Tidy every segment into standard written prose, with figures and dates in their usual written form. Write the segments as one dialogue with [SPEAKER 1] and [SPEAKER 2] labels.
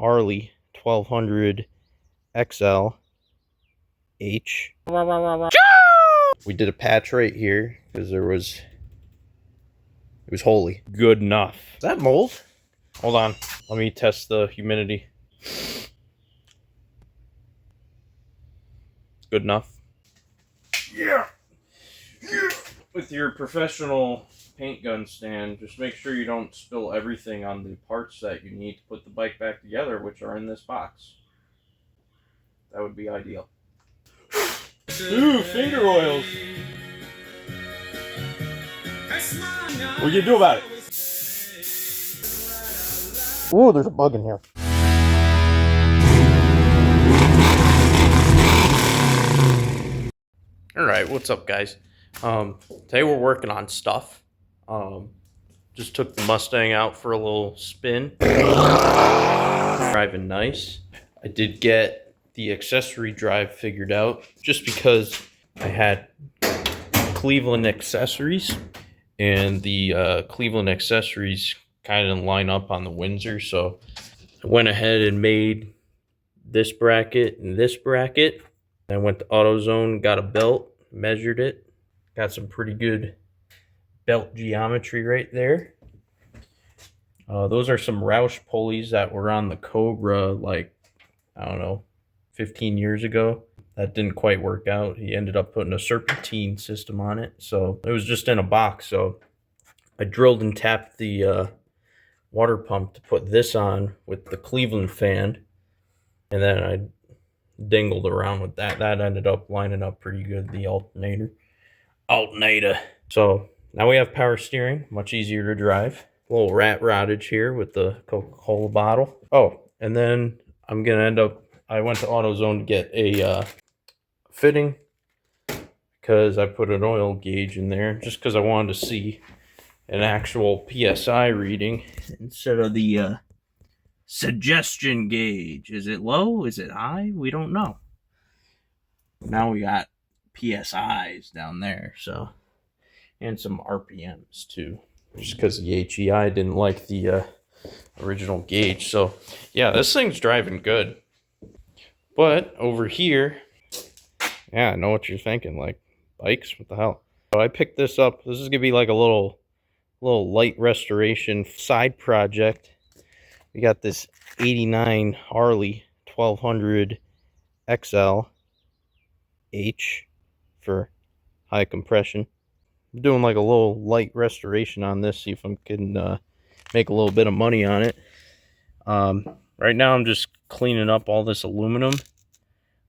[SPEAKER 1] Harley 1200 XL H. We did a patch right here because it was holy. Good enough. Is that mold? Hold on. Let me test the humidity. Good enough. Yeah. With your professional paint gun stand, just make sure you don't spill everything on the parts that you need to put the bike back together, which are in this box. That would be ideal. Ooh, finger oils. What are you gonna do about it? Ooh, there's a bug in here. Alright, what's up, guys? Today we're working on stuff. Just took the Mustang out for a little spin. Driving nice. I did get the accessory drive figured out just because I had Cleveland accessories, and the Cleveland accessories kind of line up on the Windsor, so I went ahead and made this bracket and this bracket. I went to AutoZone, got a belt, measured it, got some pretty good belt geometry right there. Those are some Roush pulleys that were on the Cobra, like, I don't know, 15 years ago. That didn't quite work out. He ended up putting a serpentine system on it, so it was just in a box. So I drilled and tapped the water pump to put this on with the Cleveland fan, and then I dingled around with that. That ended up lining up pretty good, the alternator. So now we have power steering, much easier to drive. A little rat rottage here with the Coca-Cola bottle. Oh, and then I'm gonna end up, I went to AutoZone to get a fitting because I put an oil gauge in there just because I wanted to see an actual PSI reading instead of the suggestion gauge. Is it low? Is it high? We don't know. Now we got PSIs down there, so, and some RPMs too, just because the HEI didn't like the original gauge. So yeah, this thing's driving good. But over here, yeah, I know what you're thinking, like, bikes, what the hell? So I picked this up. This is gonna be like a little light restoration side project. We got this 89 Harley 1200 XL H for high compression. I'm doing like a little light restoration on this, see if I can make a little bit of money on it. Right now I'm just cleaning up all this aluminum.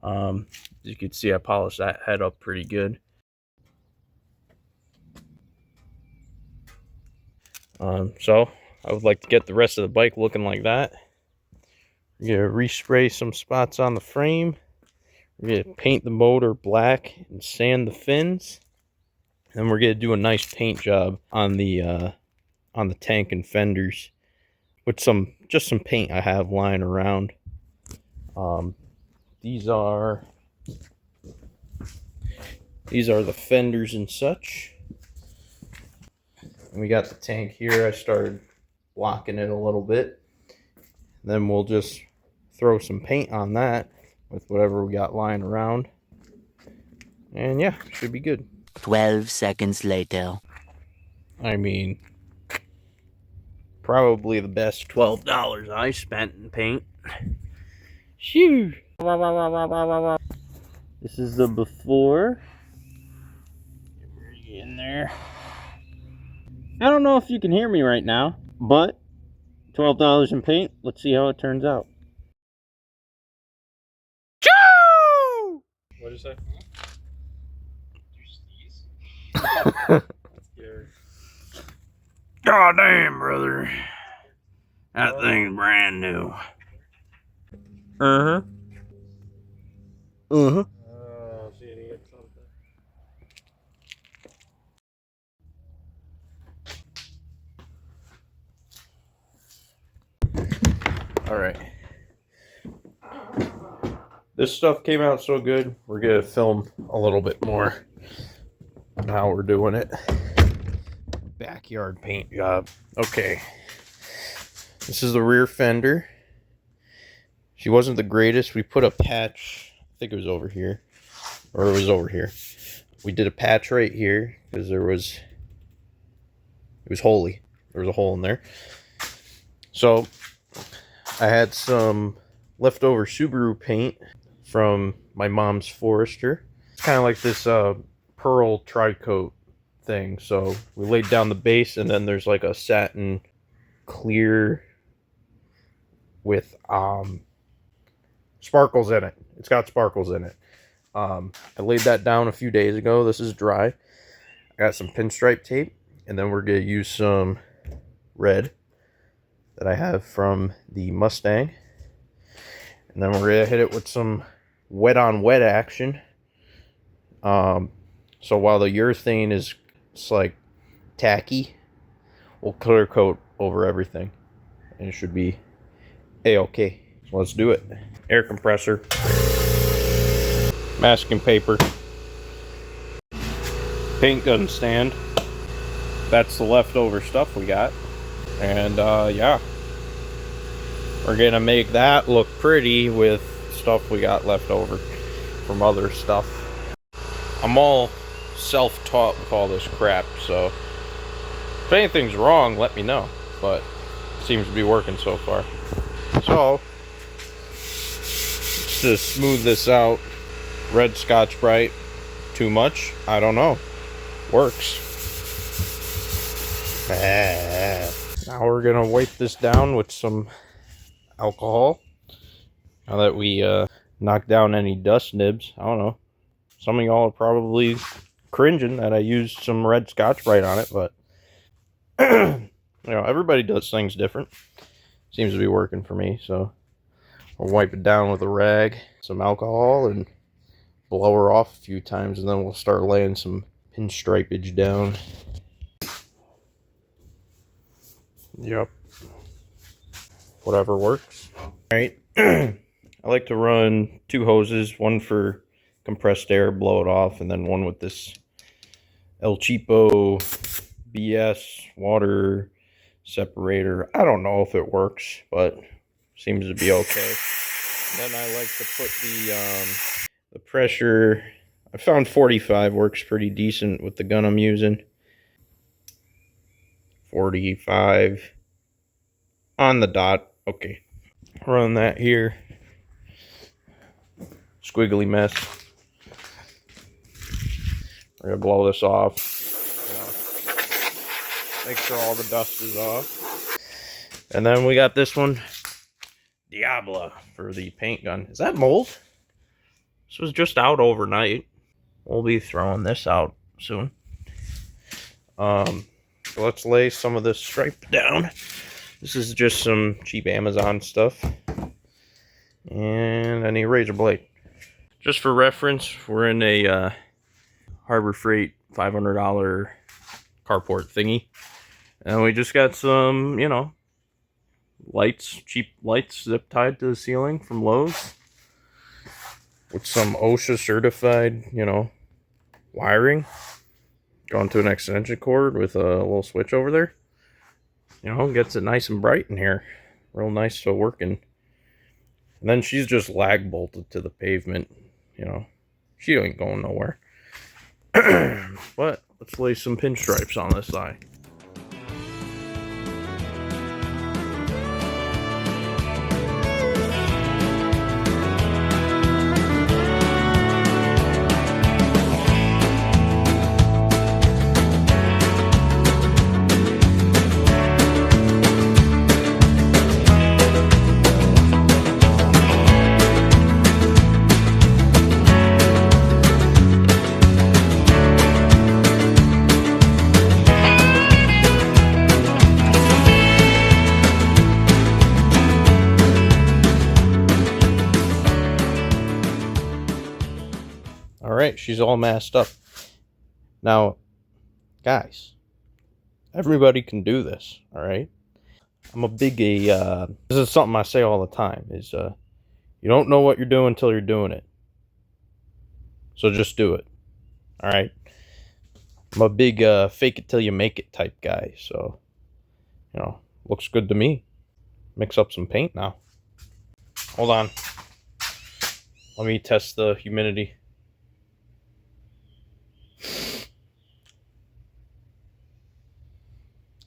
[SPEAKER 1] As you can see, I polished that head up pretty good. So I would like to get the rest of the bike looking like that. We're gonna respray some spots on the frame. We're gonna paint the motor black and sand the fins. And we're gonna do a nice paint job on the tank and fenders with just some paint I have lying around. These are the fenders and such. And we got the tank here. I started blocking it a little bit. Then we'll just throw some paint on that with whatever we got lying around. And yeah, should be good.
[SPEAKER 2] 12 seconds later.
[SPEAKER 1] I mean, probably the best $12 I spent in paint. Shoo! This is the before. Get in there. I don't know if you can hear me right now, but $12 in paint. Let's see how it turns out. Choo!
[SPEAKER 3] What did you say?
[SPEAKER 1] God damn, brother. That thing's brand new. Uh-huh. Uh-huh.
[SPEAKER 3] Oh, see any of something.
[SPEAKER 1] Alright. This stuff came out so good, we're gonna film a little bit more on how we're doing it. Backyard paint job. Okay. This is the rear fender. She wasn't the greatest. We put a patch, I think it was over here, or it was over here. We did a patch right here because it was holy. There was a hole in there. So I had some leftover Subaru paint from my mom's Forester. It's kind of like this pearl tri-coat thing. So we laid down the base, and then there's like a satin clear with sparkles in it. It's got sparkles in it. I laid that down a few days ago. This is dry. I got some pinstripe tape, and then we're going to use some red that I have from the Mustang. And then we're going to hit it with some wet on wet action. So while the urethane is like tacky, we'll clear coat over everything. And it should be A-okay. So let's do it. Air compressor. Masking paper. Paint gun stand. That's the leftover stuff we got. And yeah, we're gonna make that look pretty with stuff we got left over from other stuff. I'm all self-taught with all this crap, so if anything's wrong, let me know. But it seems to be working so far. So let's just smooth this out. Red Scotch-Brite, too much? I don't know. Works. Now we're gonna wipe this down with some alcohol. Now that we knocked down any dust nibs, I don't know. Some of y'all are probably cringing that I used some red Scotch-Brite on it, but you know, everybody does things different. Seems to be working for me, so we'll wipe it down with a rag, some alcohol, and blow her off a few times, and then we'll start laying some pinstripage down. Yep. Whatever works. Alright. I like to run 2 hoses, one for compressed air, blow it off, and then one with this El Cheapo BS water separator. I don't know if it works, but seems to be okay. Then I like to put the pressure. I found 45 works pretty decent with the gun I'm using. 45 on the dot. Okay. Run that here. Squiggly mess. We're gonna blow this off. Make sure all the dust is off. And then we got this one, Diablo, for the paint gun. Is that mold? This was just out overnight. We'll be throwing this out soon. So let's lay some of this stripe down. This is just some cheap Amazon stuff. And I need a razor blade. Just for reference, we're in a Harbor Freight $500 carport thingy. And we just got some, you know, lights, cheap lights zip tied to the ceiling from Lowe's. With some OSHA certified, you know, wiring. Going to an extension cord with a little switch over there. You know, gets it nice and bright in here. Real nice to working. And then she's just lag bolted to the pavement. You know, she ain't going nowhere. But let's lay some pinstripes on this side. Alright, she's all masked up. Now, guys, everybody can do this, alright? I'm a big, this is something I say all the time, is, you don't know what you're doing until you're doing it. So just do it, alright? I'm a big, fake it till you make it type guy, so, you know, looks good to me. Mix up some paint now. Hold on. Let me test the humidity.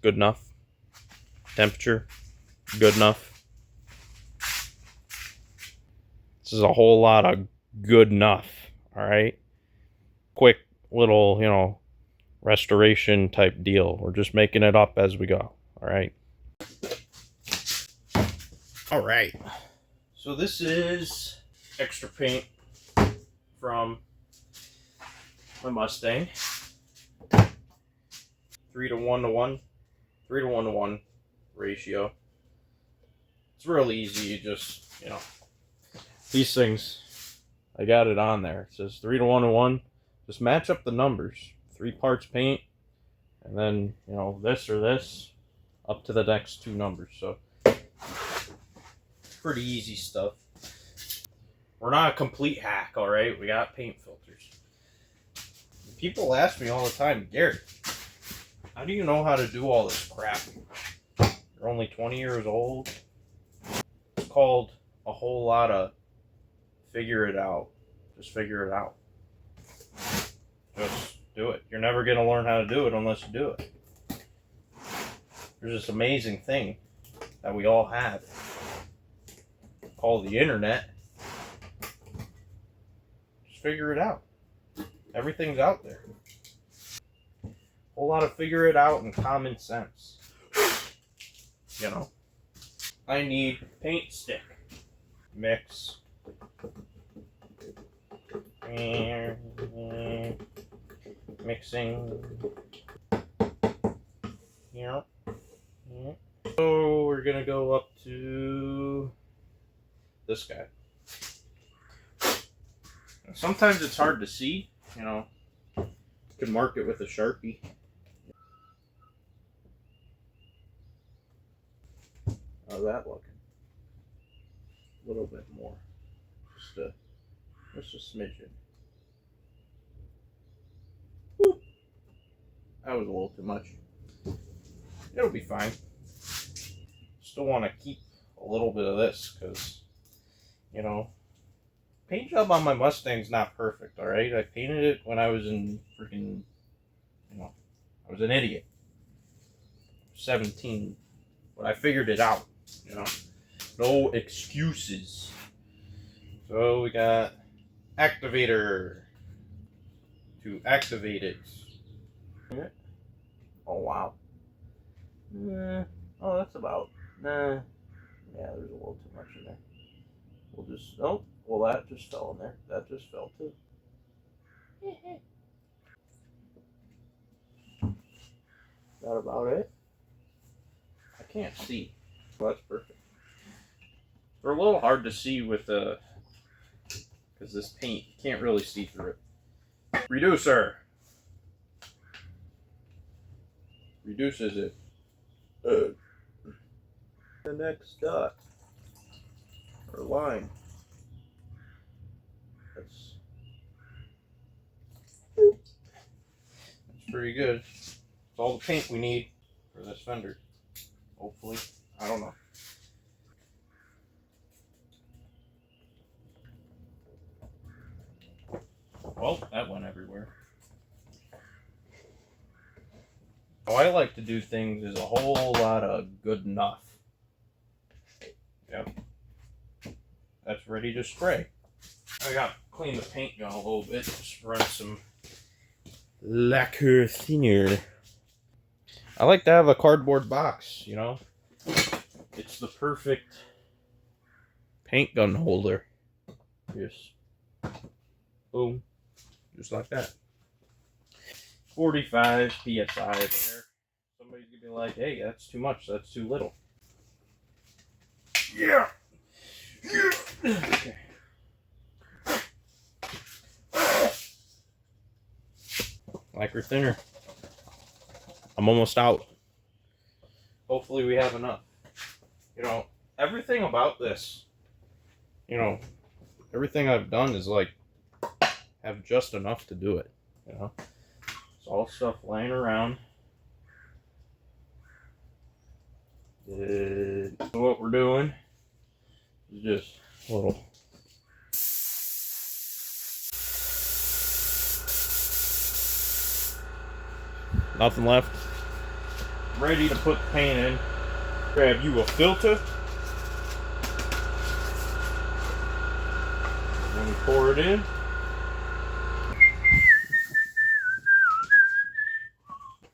[SPEAKER 1] Good enough. Temperature, good enough. This is a whole lot of good enough. All right. Quick little, restoration type deal. We're just making it up as we go. All right. All right. So this is extra paint from my Mustang. 3:1:1, 3:1:1 ratio. It's real easy. You just, these things, I got it on there. It says 3:1:1. Just match up the numbers. 3 parts paint, and then, this or this, up to the next 2 numbers. So, pretty easy stuff. We're not a complete hack, all right? We got paint filters. People ask me all the time, Garrett, how do you know how to do all this crap? You're only 20 years old. It's called a whole lot of figure it out. Just figure it out. Just do it. You're never going to learn how to do it unless you do it. There's this amazing thing that we all have called the internet. Just figure it out. Everything's out there. A whole lot of figure it out and common sense. I need paint stick. Mix. Mixing. Yeah. So we're gonna go up to this guy. Sometimes it's hard to see, you can mark it with a Sharpie. How's that looking? A little bit more. Just a smidgen. Whoop. That was a little too much. It'll be fine. Still want to keep a little bit of this because, paint job on my Mustang's not perfect, alright? I painted it when I was in freaking, I was an idiot. 17. But I figured it out, No excuses. So we got activator to activate it. Oh, wow. Oh, that's about, yeah, there's a little too much in there. We'll just, well, that just fell in there. That just fell too. That about it? I can't see. Well, that's perfect. They're a little hard to see with because this paint, you can't really see through it. Reducer. Reduces it. The next dot. Or line. That's pretty good. It's all the paint we need for this fender. Hopefully. I don't know. Well, that went everywhere. How I like to do things is a whole lot of good enough. Yep. That's ready to spray. I got to clean the paint gun a little bit. Just run some lacquer thinner. I like to have a cardboard box, It's the perfect paint gun holder. Just boom. Just like that. 45 PSI there. Somebody's gonna be like, hey, that's too much, that's too little. Yeah. Okay. Lacquer thinner. I'm almost out. Hopefully we have enough. Everything about this, everything I've done is like have just enough to do it, It's all stuff laying around. So what we're doing is just little. Nothing left. Ready to put the paint in. Grab you a filter. And we pour it in.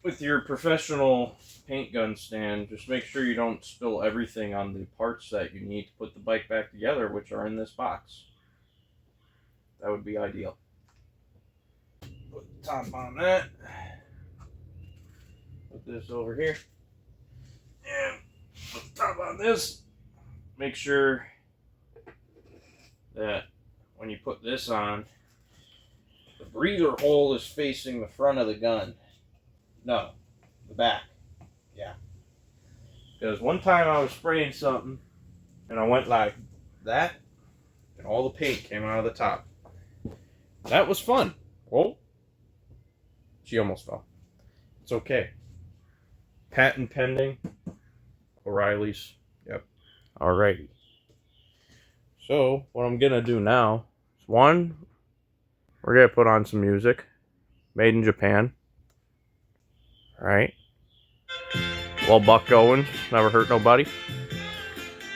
[SPEAKER 1] With your professional paint gun stand, just make sure you don't spill everything on the parts that you need to put the bike back together, which are in this box. That would be ideal. Put the top on that. Put this over here. And put the top on this. Make sure that when you put this on, the breather hole is facing the front of the gun. No, the back. Yeah. Because one time I was spraying something and I went like that and all the paint came out of the top. That was fun. Whoa. She almost fell. It's okay. Patent pending. O'Reilly's. Yep. Alrighty. So, what I'm going to do now is one, we're going to put on some music. Made in Japan. Alright. Little buck going. Never hurt nobody.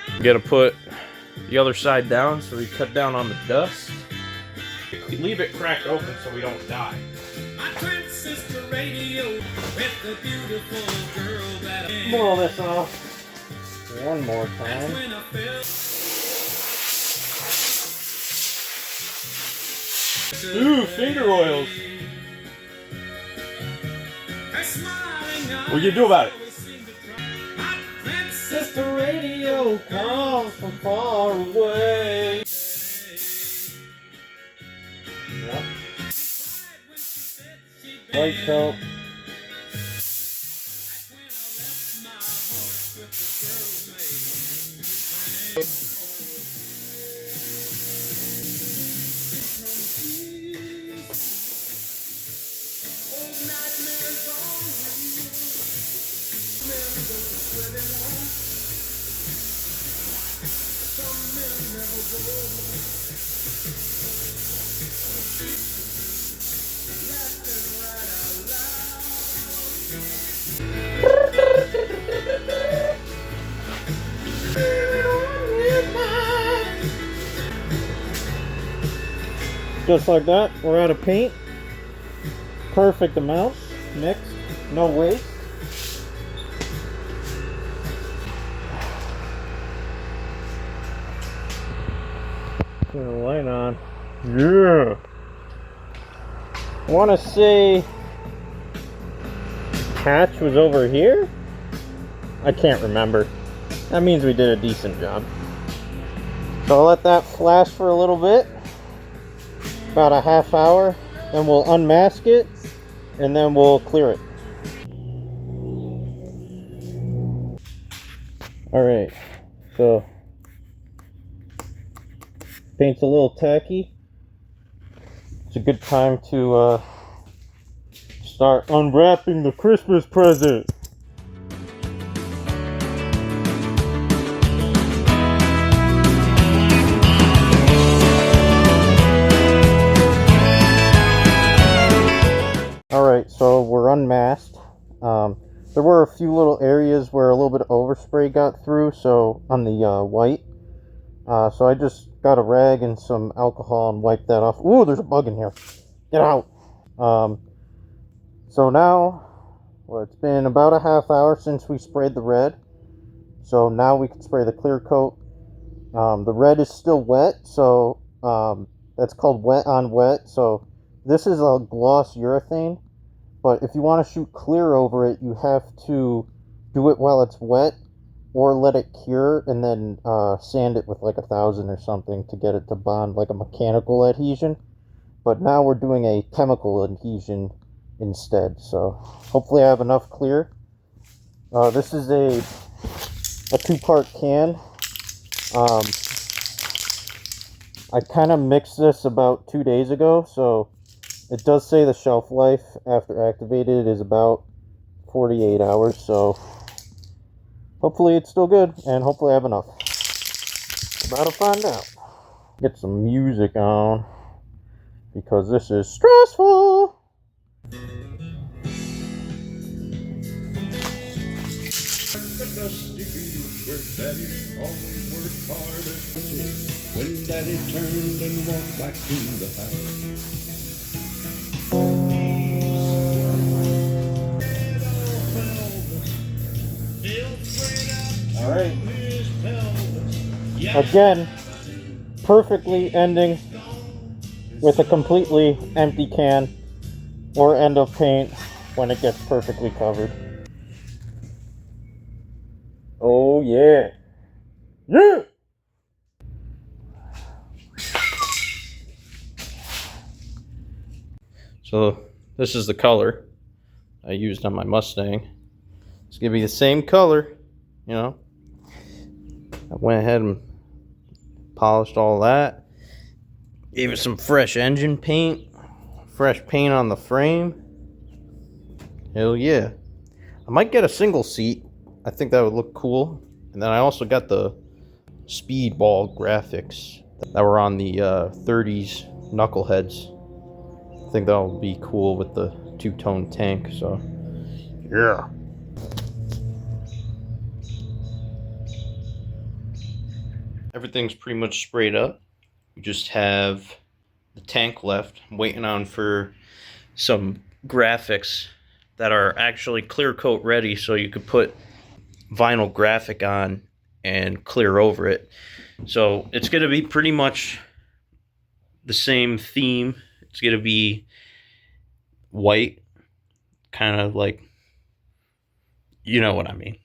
[SPEAKER 1] I'm going to put the other side down so we cut down on the dust. Leave it cracked open so we don't die. My transistor radio with the beautiful girl that blow this off one more time. Ooh, finger oils. What you do about it? Sister radio comes from far away. Yep. White coat. Just like that, we're out of paint. Perfect amount, mixed, no waste. Turn the light on. Yeah. I want to say hatch was over here. I can't remember. That means we did a decent job. So I'll let that flash for a little bit. About a half hour, then we'll unmask it and then we'll clear it. Alright, so paint's a little tacky. It's a good time to start unwrapping the Christmas present. Alright, so we're unmasked. There were a few little areas where a little bit of overspray got through, so on the white. So I just got a rag and some alcohol and wiped that off. Ooh, there's a bug in here. Get out! So now, well, it's been about a half hour since we sprayed the red. So now we can spray the clear coat. The red is still wet, so that's called wet on wet. So this is a gloss urethane, but if you want to shoot clear over it, you have to do it while it's wet or let it cure and then sand it with like 1,000 or something to get it to bond like a mechanical adhesion. But now we're doing a chemical adhesion instead, so hopefully I have enough clear. This is a 2-part can. I kind of mixed this about 2 days ago, so it does say the shelf life after activated is about 48 hours, so hopefully it's still good, and hopefully I have enough. About to find out. Get some music on because this is stressful.
[SPEAKER 4] When Daddy turned and walked back to the house.
[SPEAKER 1] All right. Again, perfectly ending with a completely empty can or end of paint when it gets perfectly covered. Oh yeah. Yeah! So this is the color I used on my Mustang. It's gonna be the same color, you know. I went ahead and polished all that. Gave it some fresh engine paint, fresh paint on the frame. Hell yeah. I might get a single seat. I think that would look cool. And then I also got the speedball graphics that were on the 30s knuckleheads. I think that'll be cool with the two-tone tank, so yeah. Everything's pretty much sprayed up. We just have the tank left. I'm waiting on for some graphics that are actually clear coat ready, so you could put vinyl graphic on and clear over it. So it's going to be pretty much the same theme. It's going to be white, kind of like, you know what I mean.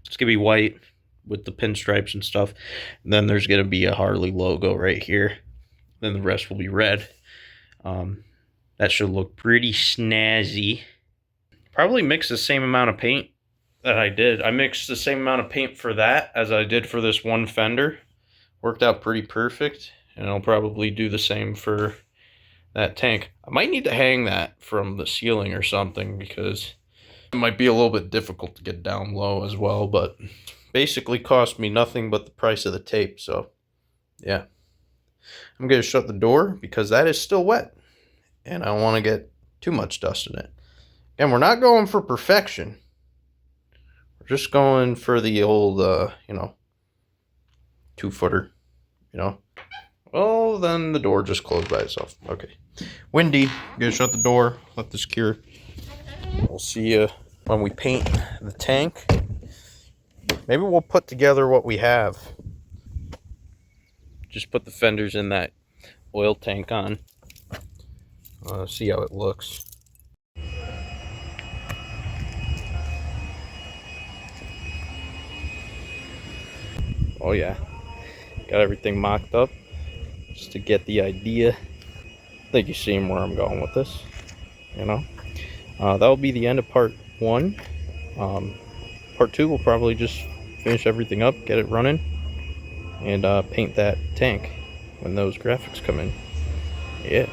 [SPEAKER 1] It's going to be white with the pinstripes and stuff. And then there's going to be a Harley logo right here. Then the rest will be red. That should look pretty snazzy. Probably mix the same amount of paint that I did. I mixed the same amount of paint for that as I did for this one fender. Worked out pretty perfect. And I'll probably do the same for that tank. I might need to hang that from the ceiling or something because it might be a little bit difficult to get down low as well, but basically cost me nothing but the price of the tape. So yeah, I'm going to shut the door because that is still wet and I don't want to get too much dust in it. And we're not going for perfection. We're just going for the old, 2-footer, Well, then the door just closed by itself. Okay. Windy. I'm going to shut the door. Let this cure. We'll see you when we paint the tank. Maybe we'll put together what we have. Just put the fenders in that oil tank on. See how it looks. Oh yeah. Got everything mocked up. Just to get the idea. I think you see where I'm going with this. That will be the end of part 1. Part 2 will probably just finish everything up, get it running, and paint that tank when those graphics come in. Yeah.